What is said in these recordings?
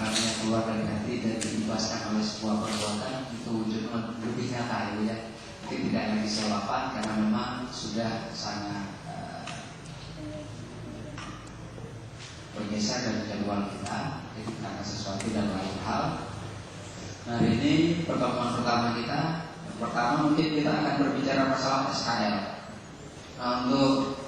namanya keluar dari hati dan diibaskan oleh sebuah perbuatan, itu wujudnya lebih nyata ya. Itu tidak lagi sewapan karena memang sudah sangat bergeser dari jadwal kita, jadi karena sesuatu dan lain hal. Nah, ini pertemuan pertama kita. Yang pertama mungkin kita akan berbicara masalah SKL. Nah, untuk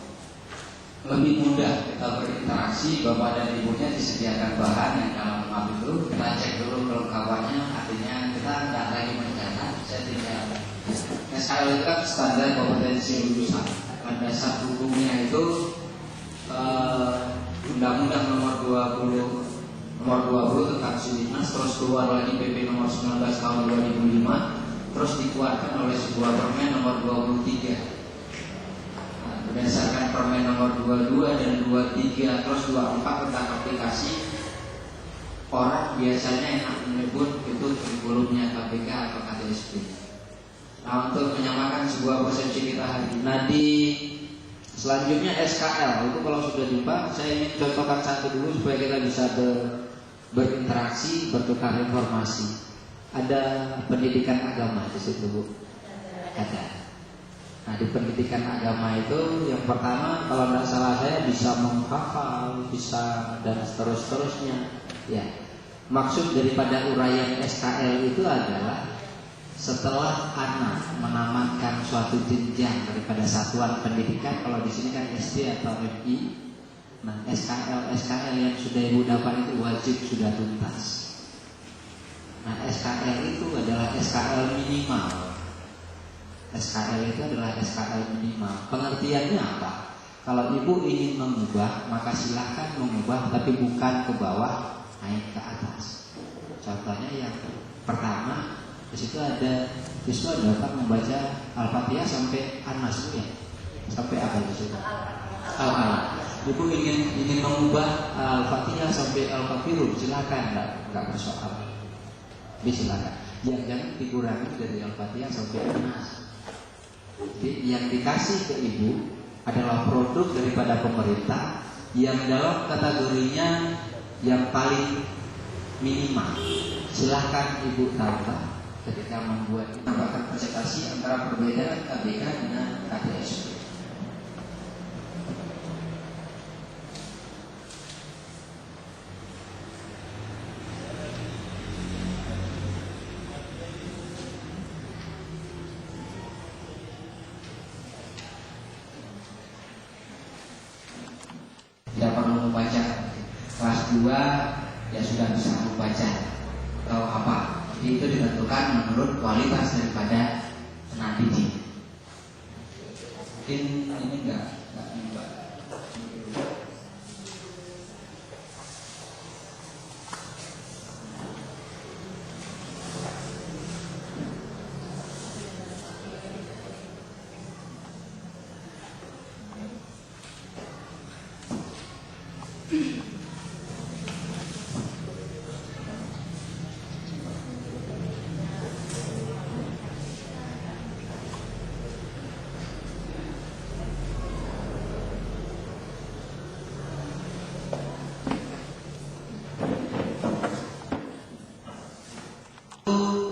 lebih mudah kita berinteraksi, bapak dan ibunya disediakan bahan yang dalam map itu. Kita cek dulu kelengkapannya, artinya kita tidak lagi mencatat. Saya tidak. SKL itu kan standar kompetensi lulusan. Dasar hukumnya itu Undang-Undang nomor 20 tentang Sidiknas, terus keluar lagi PP nomor 19 tahun 2005, terus dikeluarkan oleh sebuah Permen nomor 23. Nah, berdasarkan Permen nomor 22 dan 23 terus 24 tentang aplikasi, orang biasanya enak menyebut itu kurikulumnya KPK atau KTSP. Nah, untuk menyamakan sebuah persepsi kita hari ini, selanjutnya SKL itu kalau sudah jumpa, saya ingin contohkan satu dulu supaya kita bisa berinteraksi, bertukar informasi. Ada pendidikan agama di situ, Bu? Ada. Nah, di pendidikan agama itu yang pertama kalau tidak salah saya bisa menghafal, bisa dan seterusnya. Ya, maksud daripada uraian SKL itu adalah setelah anak menamatkan suatu jenjang daripada satuan pendidikan, kalau di sini kan SD atau MI, nah SKL yang sudah ibu dapat itu wajib sudah tuntas. Nah, SKL itu adalah SKL minimal. SKL itu adalah SKL minimal. Pengertiannya apa? Kalau ibu ingin mengubah, maka silahkan mengubah, tapi bukan ke bawah, naik ke atas. Contohnya yang pertama, di situ ada siswa dapat membaca Al-Fatihah sampai An-Nas, ya, sampai apa di situ? Al-Alaq. Ibu ingin mengubah Al-Fatihah sampai Al-Kafirun, silakan, enggak bersoal. Silakan. Yang jangan dikurangi dari Al-Fatihah sampai An-Nas. Jadi yang dikasih ke ibu adalah produk daripada pemerintah yang dalam kategorinya yang paling minimal. Silakan ibu tambah ketika membuat menambahkan presentasi antara perbedaan KBK dengan KTSP. Tidak perlu membaca kelas 2 ya sudah bisa membaca atau apa. Itu ditentukan menurut kualitas daripada pendidik. Mungkin ini enggak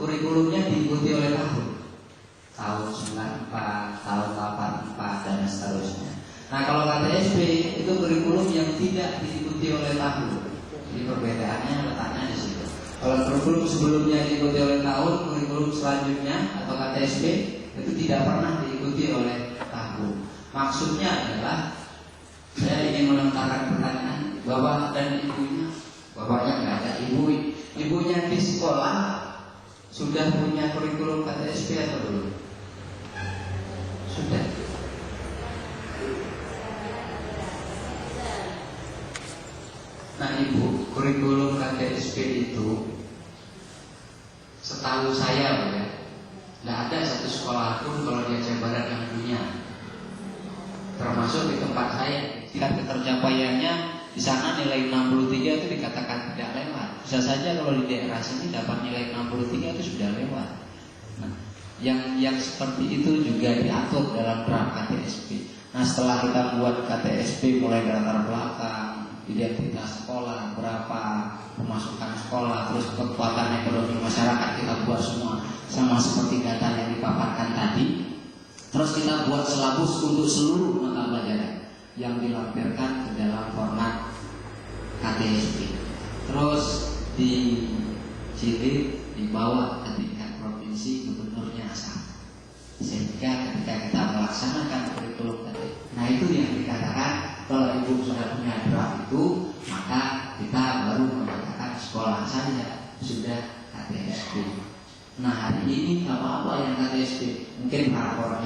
kurikulumnya diikuti oleh tahun 94, tahun 84 dan seterusnya. Nah, kalau KTSP itu kurikulum yang tidak diikuti oleh tahun. Jadi perbedaannya letaknya di situ. Kalau kurikulum sebelumnya diikuti oleh tahun, kurikulum selanjutnya atau KTSP itu tidak pernah diikuti oleh tahun. Maksudnya adalah saya ingin melontarkan pertanyaan, bapak dan ibunya, bapaknya nggak ada, ibunya di sekolah sudah punya kurikulum KTSP atau belum? Sudah. Nah, ibu, kurikulum KTSP itu setahu saya, ya, tidak ada satu sekolah pun kalau di Aceh Barat yang punya. Termasuk di tempat saya, tingkat ketercapaiannya di sana nilai 63 itu dikatakan tidak lewat. Bisa saja kalau di daerah sini dapat nilai 63 itu sudah lewat. Nah, yang seperti itu juga diatur dalam draft KTSP. Nah, setelah kita buat KTSP mulai dari latar belakang, identitas sekolah, berapa pemasukan sekolah, sekolah, terus kekuatan ekonomi masyarakat kita buat semua sama seperti data yang dipaparkan tadi. Terus kita buat silabus untuk seluruh mata pelajaran yang dilampirkan ke dalam format KTSP. Terus dijilid dibawa ke tingkat provinsi, gubernurnya asal. Sehingga ketika kita melaksanakan kurikulum tadi, nah itu yang dikatakan kalau ibu sudah punya draft itu, maka kita baru mengatakan sekolah saja sudah KTSP. Nah hari ini apa-apa yang KTSP, mungkin rapornya